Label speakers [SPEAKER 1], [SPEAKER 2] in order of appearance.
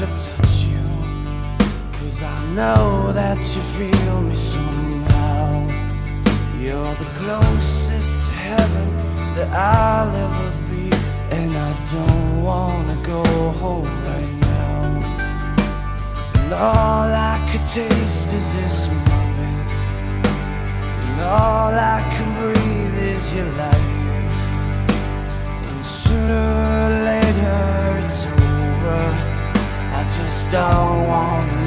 [SPEAKER 1] to touch you, 'cause I know that you feel me somehow. You're the closest to heaven that I'll ever be, and I don't wanna go home right now. And all I could taste is this moment, and all I can breathe is your life. And sooner or later it's over, I just don't wanna